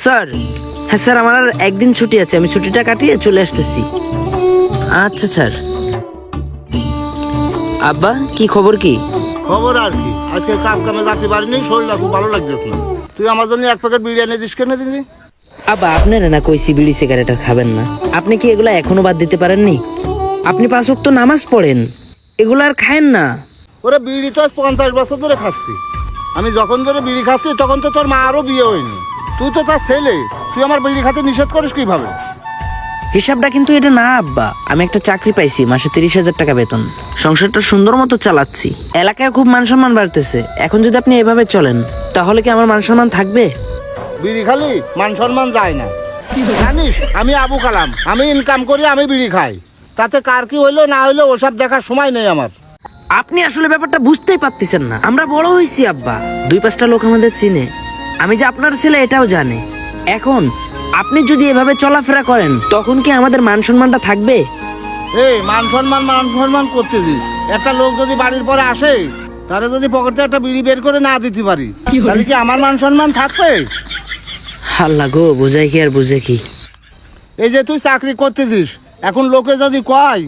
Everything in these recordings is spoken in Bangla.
স্যার, হ্যাঁ স্যার, আমার আর একদিন ছুটি আছে, আমি ছুটিটা কাটিয়ে চলে আসতেছি। আচ্ছা স্যার। আব্বা, কি খবর? কি খবর আর কি, আজকে কাজ কামে যাতে পারিনি, শরীরটা খুব ভালো লাগতেছে না। তুই আমার জন্য এক প্যাকেট বিরিয়ানি দিস কেন দিদি? আব্বা, আপনারা না কইছি বিড়ি সিগারেট আর খাবেন না, আপনি কি এগুলা এখনো বাদ দিতে পারেননি? আপনি 5 ওয়াক্ত নামাজ পড়েন, এগুলো আর খায়েন না। ওরে বিড়ি তো আজ 50 বছর ধরে খাচ্ছি। আমি যখন ধরে বিড়ি খাচ্ছি তখন তো তোর মা আরও বিয়ে হয়নি। তুই তো তার ছেলে, তুই আমার বিড়ি খাতে নিষেধ করিস কিভাবে? হিসাবটা কিন্তু এটা না আব্বা, আমি একটা চাকরি পাইছি, মাসে 30,000 টাকা বেতন, সংসারটা সুন্দর মতো চালাচ্ছি, এলাকায় খুব মান সম্মান বাড়তেছে। এখন যদি আপনি এভাবে চলেন তাহলে কি আমার মান সম্মান থাকবে? বিড়ি খালি মান সম্মান যায় না, জানিস? আমি আবু কালাম, আমি ইনকাম করি, আমি বিড়ি খাই, তাতে কার কি হইলো না হইলো ওসব দেখার সময় নেই আমার। আপনি আসলে ব্যাপারটা বুঝতেই পারতেছেন না। আমরা বড় হয়েছি আব্বা, 2-5টা লোক আমাদের চিনে, আমি যে আপনার ছেলে এটাও জানে। এখন আপনি যদি এভাবে চলাফেরা করেন তখন কি আমাদের মান সম্মানটা থাকবে? এই মান সম্মান করতেছিস? একটা লোক যদি বাড়ির পরে আসে, তারে যদি পকেটে একটা বিড়ি বের করে না দিতে পারি, তাহলে কি আমার মান সম্মান থাকবে? আল্লাহ গো, বুঝাই কি আর বুঝে কি। এই যে তুই চাকরি করতেছিস, এখন লোকে যদি কয়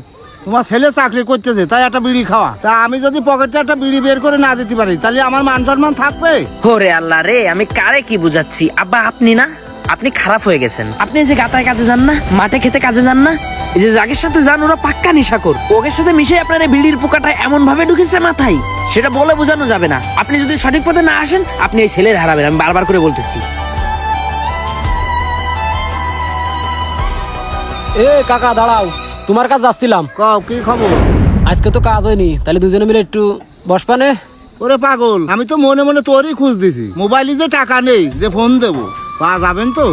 তোমার ছেলে চাকরি করতেছে তাই একটা বিড়ি খাওয়া, তা আমি যদি পকেটে একটা বিড়ি বের করে না দিতে পারি, তাহলে আমার মান সম্মান থাকবে? ওরে আল্লাহ রে, আমি কারে কি বুঝাচ্ছি আব্বা? আপনি না, আপনি খারাপ হয়ে গেছেন। আপনি এই যে গাতায় কাজে যান না, মাঠে খেতে কাজে যান না, এই যে যাদের সাথে যান ওরা পাক্কা নেশাখোর, ওদের সাথে মিশে আপনার এই বিড়ির পোকাটা এমন ভাবে ঢুকেছে মাথায়, সেটা বলে বোঝানো যাবে না। আপনি যদি সঠিক পথে না আসেন আপনি এই ছেলের হারাবেন, আমি বারবার করে বলতেছি। এ কাকা দাঁড়াও, তোমার কাজ যাচ্ছিলাম। কও কি খবর? আজকে তো কাজ হয়নি, তাহলে দুজনে মিলে একটু বসপানে। ওরে পাগল, আমি তো মনে মনে তোরই খোঁজ দিছি, মোবাইলে যে টাকা নেই যে ফোন দেবো, পাওয়া যাবেন তো?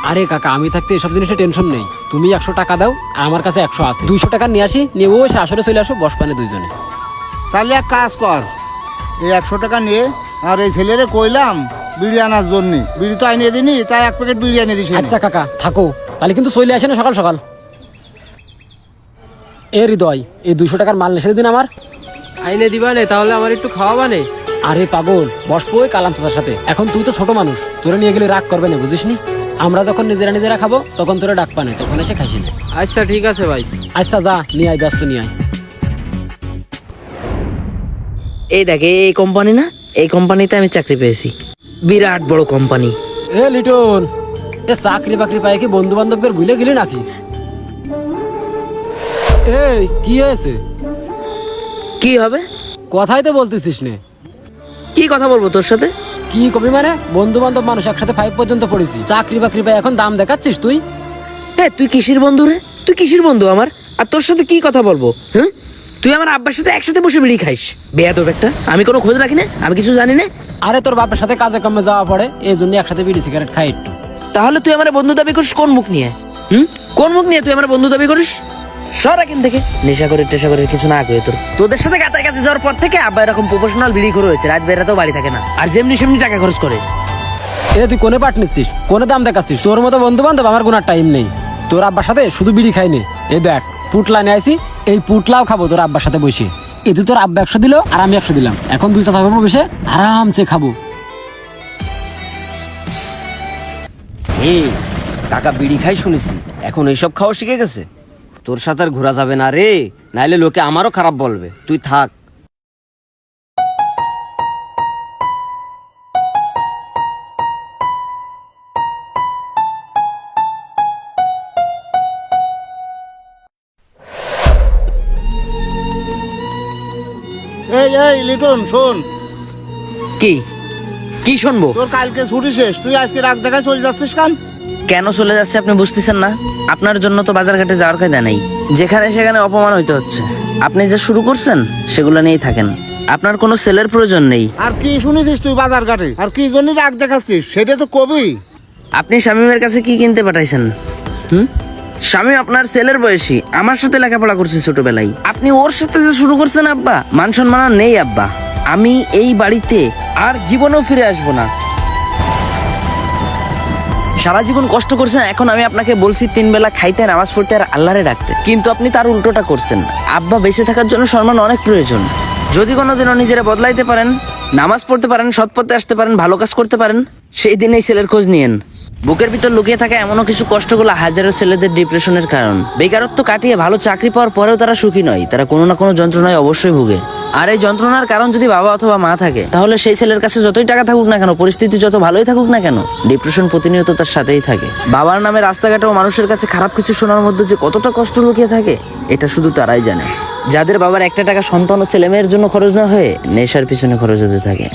আরে কাকা, আমি থাকতে এসব জিনিসের টেনশন নেই। তুমি 100 টাকা দাও, আর আমার কাছে 100 আছে, 200 টাকা নিয়ে আসি, নিয়ে ও আসরে চলে আসো, বসপানে দুইজনে। তাহলে এক কাজ কর, এই 100 টাকা নিয়ে আর এই ছেলেরে কইলাম বিড়ি আনার জন্য, বিড়ি তো আইনে দিনি, তাই এক প্যাকেট বিরিয়ানি দিস। আচ্ছা কাকা থাকো, তাহলে কিন্তু চলে আসে না সকাল সকাল। এ হৃদয়, এই 200 টাকার মাল নেশে দিন আমার। আইনে দিবানে, তাহলে আমার একটু খাওয়াবানে। আরে পাগল, বসবো ওই কালাম চাচার সাথে। এখন তুই তো ছোট মানুষ, তোরা নিয়ে গেলে রাগ করবে না, বুঝিস নি? আমরা যখন নিজেরা খাবো তখন তোরা ডাক পানে, তখন এসে খাইছি না। আচ্ছা ঠিক আছে ভাই। আচ্ছা যা, নিয়ে আয়, ব্যস্ত নিয়ে আয়। এই দেখে, এই কোম্পানি না, এই কোম্পানিতে আমি চাকরি পেয়েছি, বিরাট বড় কোম্পানি। এ লিটন, এ চাকরি বাকরি পায় কি বন্ধু বান্ধবদের ভুলে গেলি নাকি? এই কি হয়েছে? কি হবে? কথাই তো বলতেছিস নে। কি কথা বলবো তোর সাথে? কি কবি মানে? বন্ধু বান্ধব মানুষ, একসাথে 5 পর্যন্ত পড়েছি, চাকরি বাকরি পায় এখন দাম দেখাচ্ছিস তুই? হ্যাঁ, তুই কিসের বন্ধু রে? তুই কিসের বন্ধু আমার? আর তোর সাথে কি কথা বলবো? হ্যাঁ, তুই আমার আব্বার সাথে একসাথে বসে বিড়ি খাইস, বেয়াদব একটা। আমি কোনো খোঁজ রাখি না, আমি কিছু জানি না। আরে তোর বাপের সাথে কাজে কামে যাওয়া পড়ে, এই জন্য একসাথে বিড়ি সিগারেট খাই একটু। তাহলে তুই আমার বন্ধু দাবি করিস কোন মুখ নিয়ে? কোন মুখ নিয়ে তুই আমার বন্ধু দাবি করিস? সর এখান থেকে, নেশা করে টেশা করে কিছু না করে। তোদের সাথে গাতায় কাছে যাওয়ার পর থেকে আব্বা এরকম প্রফেশনাল বিড়ি করে হয়েছে, রাত বেরাতেও বাড়ি থাকে না, আর যেমনি সেমনি টাকা খরচ করে। এ তুই কোনে পাট নিচ্ছিস, কোনে দাম দেখাচ্ছিস? তোর মতো বন্ধু বান্ধব আমার কোনো টাইম নেই। তোর আব্বার সাথে শুধু বিড়ি খাইনি, এ দেখ পুটলা নিয়ে আইছি, এই পুটলাও খাবো তোর আব্বার সাথে বসে। এ তুই তোর আব্বা 100 দিল আর আমি 100 দিলাম, এখন 2 চাচা বাবু বসে আরামসে খাবো। এই কাকা বিড়ি খাই শুনেছি, এখন এইসব খাওয়া শিখে গেছে? তোর সাথে আর ঘোরা যাবে না রে, নাইলে লোকে আমারও খারাপ বলবে, তুই থাক। এই লিটন শোন। কি কি শুনবো? তোর কালকে ছুটি শেষ, তুই আজকে রাগ দেখায় চলে যাচ্ছিস কান? কেন চলে যাচ্ছে আপনি বুঝতেছেন না? আপনার জন্য তো বাজার ঘাটে যাওয়ার কায়দা নেই, যেখানে সেখানে অপমান হইতে হচ্ছে। আপনি যে শুরু করছেন সেগুলো নিয়েই থাকেন, আপনার কোনো সেলের প্রয়োজন নেই। আর কি শুনেছিস তুই বাজার ঘাটে? আর কি জন্য রাগ দেখাচ্ছিস সেটা তো কবি। আপনি শামীমের কাছে কি কিনতে পাঠাইছেন? শামীম আপনার ছেলের বয়সী, আমার সাথে লেখাপড়া করছে ছোটবেলায়, আপনি ওর সাথে যে শুরু করছেন আব্বা, মান সম্মান আর নেই আব্বা। আমি এই বাড়িতে আর জীবনেও ফিরে আসবো না। সারা জীবন কষ্ট করছেন, এখন আমি আপনাকে বলছি 3 বেলা খাইতে, নামাজ পড়তে আর আল্লাহরে ডাকতে, কিন্তু আপনি তার উল্টোটা করছেন। আব্বা বেঁচে থাকার জন্য সম্মান অনেক প্রয়োজন। যদি কোনোদিনও নিজেরা বদলাইতে পারেন, নামাজ পড়তে পারেন, সৎ পথে আসতে পারেন, ভালো কাজ করতে পারেন, সেই দিন এই ছেলের খোঁজ নিয়েন। বুকের ভিতর লুকিয়ে থাকা এমনও কিছু কষ্টগুলো হাজারো ছেলেদের ডিপ্রেশনের কারণ। বেকারত্ব কাটিয়ে ভালো চাকরি পাওয়ার পরেও তারা সুখী নয়, তারা কোনো না কোনো যন্ত্রণায় অবশ্যই ভুগে। আর এই যন্ত্রণার কারণ যদি বাবা অথবা মা থাকে, তাহলে সেই ছেলের কাছে যতই টাকা থাকুক না কেন, পরিস্থিতি যত ভালোই থাকুক না কেন, ডিপ্রেশন প্রতিনিয়ত তার সাথেই থাকে। বাবার নামে রাস্তাঘাটে ও মানুষের কাছে খারাপ কিছু শোনার মধ্যে যে কতটা কষ্ট লুকিয়ে থাকে, এটা শুধু তারাই জানে। যাদের বাবার একটা টাকা সন্তান ও ছেলে মেয়ের জন্য খরচ না হয়ে নেশার পিছনে খরচ হতে থাকে।